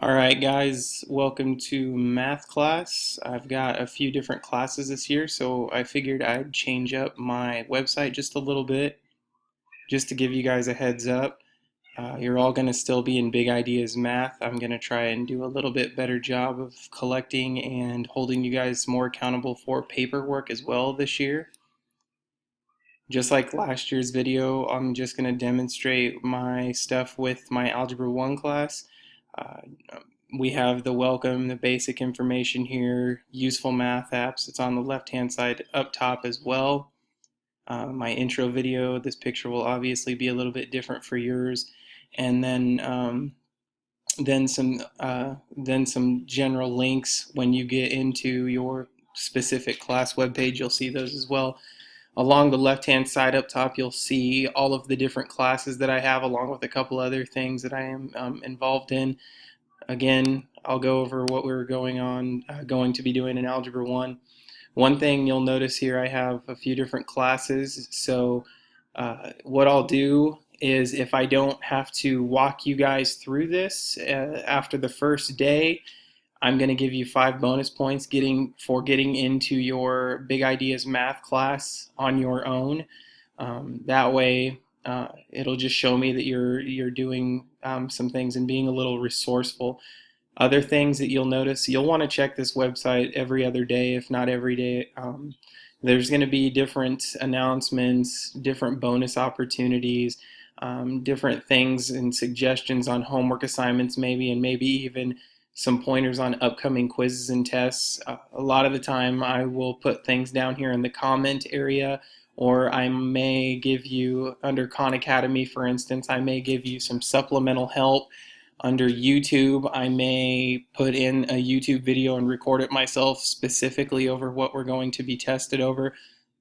Alright guys, welcome to math class. I've got a few different classes this year, so I figured I'd change up my website just a little bit, just to give you guys a heads up. You're all going to still be in Big Ideas Math. I'm going to try and do a little bit better job of collecting and holding you guys more accountable for paperwork as well this year. Just like last year's video, I'm just going to demonstrate my stuff with my Algebra 1 class. Uh, we have the welcome, the basic information here, useful math apps. It's on the left-hand side up top as well. My intro video, this picture will obviously be a little bit different for yours. And then some general links when you get into your specific class webpage. You'll see those as well. Along the left-hand side up top, you'll see all of the different classes that I have, along with a couple other things that I am involved in. Again, I'll go over what we're going to be doing in Algebra 1. One thing you'll notice here, I have a few different classes. So what I'll do is, if I don't have to walk you guys through this after the first day, I'm going to give you 5 bonus points for getting into your Big Ideas Math class on your own. That way, it'll just show me that you're doing some things and being a little resourceful. Other things that you'll notice, you'll want to check this website every other day, if not every day. There's going to be different announcements, different bonus opportunities, different things and suggestions on homework assignments maybe, and maybe even some pointers on upcoming quizzes and tests. A lot of the time I will put things down here in the comment area, or I may give you, under Khan Academy for instance, I may give you some supplemental help. Under YouTube, I may put in a YouTube video and record it myself specifically over what we're going to be tested over.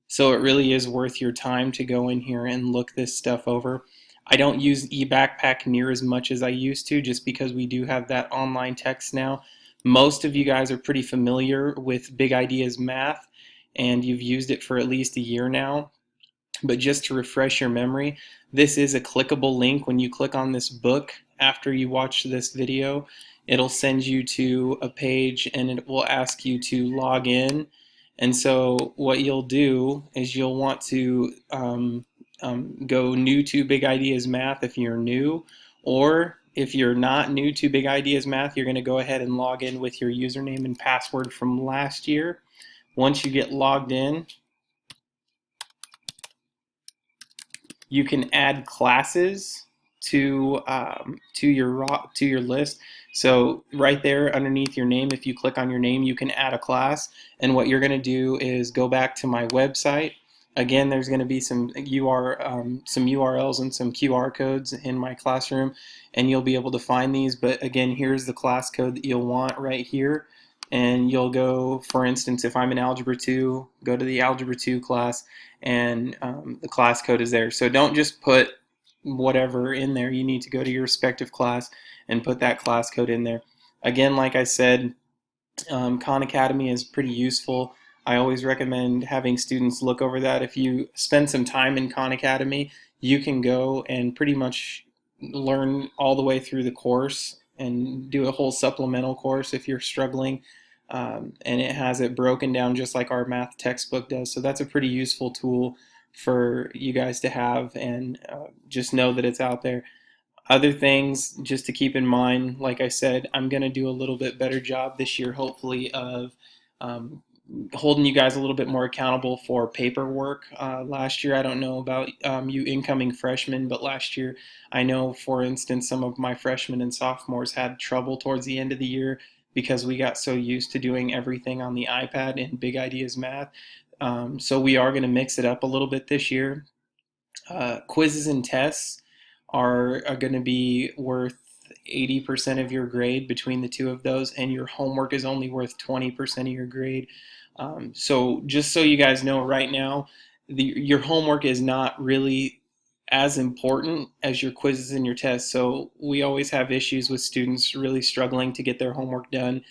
So it really is worth your time to go in here and look this stuff over. I don't use eBackpack near as much as I used to, just because we do have that online text now. Most of you guys are pretty familiar with Big Ideas Math, and you've used it for at least a year now. But just to refresh your memory, this is a clickable link. When you click on this book after you watch this video, it'll send you to a page and it will ask you to log in. And so what you'll do is you'll want to go new to Big Ideas Math if you're new, or if you're not new to Big Ideas Math, you're going to go ahead and log in with your username and password from last year. Once you get logged in, you can add classes to your list. So right there underneath your name, if you click on your name, you can add a class. And what you're going to do is go back to my website. Again, there's going to be some URLs and some QR codes in my classroom, and you'll be able to find these. But again, here's the class code that you'll want right here. And you'll go, for instance, if I'm in Algebra 2, go to the Algebra 2 class, and the class code is there. So don't just put whatever in there. You need to go to your respective class and put that class code in there. Again, like I said, Khan Academy is pretty useful. I always recommend having students look over that. If you spend some time in Khan Academy, you can go and pretty much learn all the way through the course and do a whole supplemental course if you're struggling. And it has it broken down just like our math textbook does. So that's a pretty useful tool for you guys to have, and just know that it's out there. Other things just to keep in mind, like I said, I'm going to do a little bit better job this year, hopefully, of holding you guys a little bit more accountable for paperwork. Last year, I don't know about you incoming freshmen, but last year, I know, for instance, some of my freshmen and sophomores had trouble towards the end of the year because we got so used to doing everything on the iPad in Big Ideas Math. So we are going to mix it up a little bit this year. Quizzes and tests are going to be worth 80% of your grade between the two of those, and your homework is only worth 20% of your grade. So just so you guys know right now, your homework is not really as important as your quizzes and your tests. So we always have issues with students really struggling to get their homework done.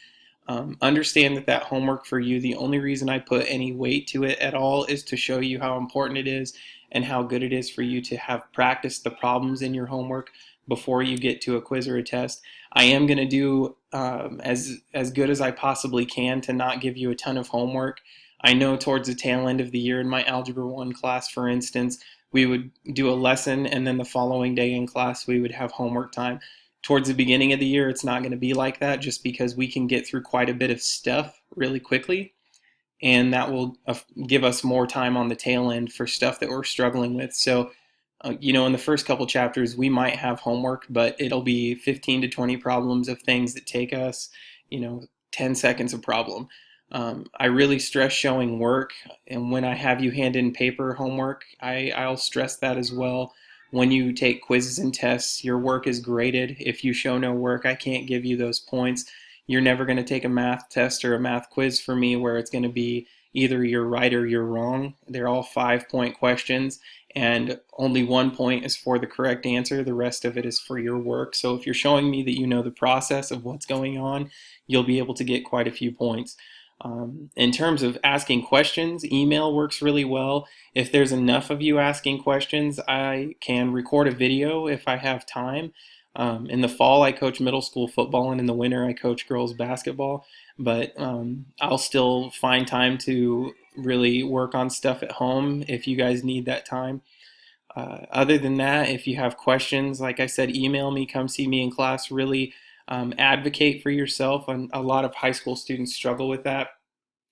Understand that homework for you, the only reason I put any weight to it at all is to show you how important it is and how good it is for you to have practiced the problems in your homework before you get to a quiz or a test. I am going to do as good as I possibly can to not give you a ton of homework. I know towards the tail end of the year in my Algebra 1 class, for instance, we would do a lesson and then the following day in class we would have homework time. Towards the beginning of the year, it's not going to be like that just because we can get through quite a bit of stuff really quickly, and that will give us more time on the tail end for stuff that we're struggling with. So, in the first couple chapters, we might have homework, but it'll be 15 to 20 problems of things that take us, 10 seconds of problem. I really stress showing work, and when I have you hand in paper homework, I'll stress that as well. When you take quizzes and tests, your work is graded. If you show no work, I can't give you those points. You're never going to take a math test or a math quiz for me where it's going to be either you're right or you're wrong. They're all 5-point questions, and only 1 point is for the correct answer. The rest of it is for your work. So if you're showing me that you know the process of what's going on, you'll be able to get quite a few points. In terms of asking questions, email works really well. If there's enough of you asking questions, I can record a video if I have time. In the fall, I coach middle school football, and in the winter, I coach girls basketball. But I'll still find time to really work on stuff at home if you guys need that time. Other than that, if you have questions, like I said, email me, come see me in class. Really advocate for yourself. And a lot of high school students struggle with that.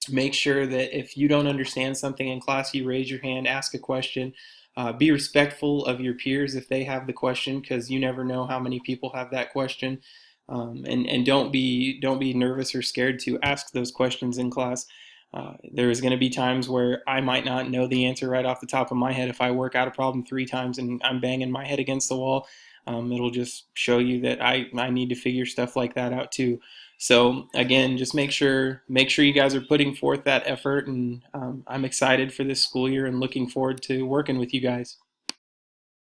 Make sure that if you don't understand something in class, you raise your hand, ask a question. Be respectful of your peers if they have the question, because you never know how many people have that question. And don't be nervous or scared to ask those questions in class. There's going to be times where I might not know the answer right off the top of my head. If I work out a problem 3 times and I'm banging my head against the wall, it'll just show you that I need to figure stuff like that out too. So again, just make sure you guys are putting forth that effort, and I'm excited for this school year and looking forward to working with you guys.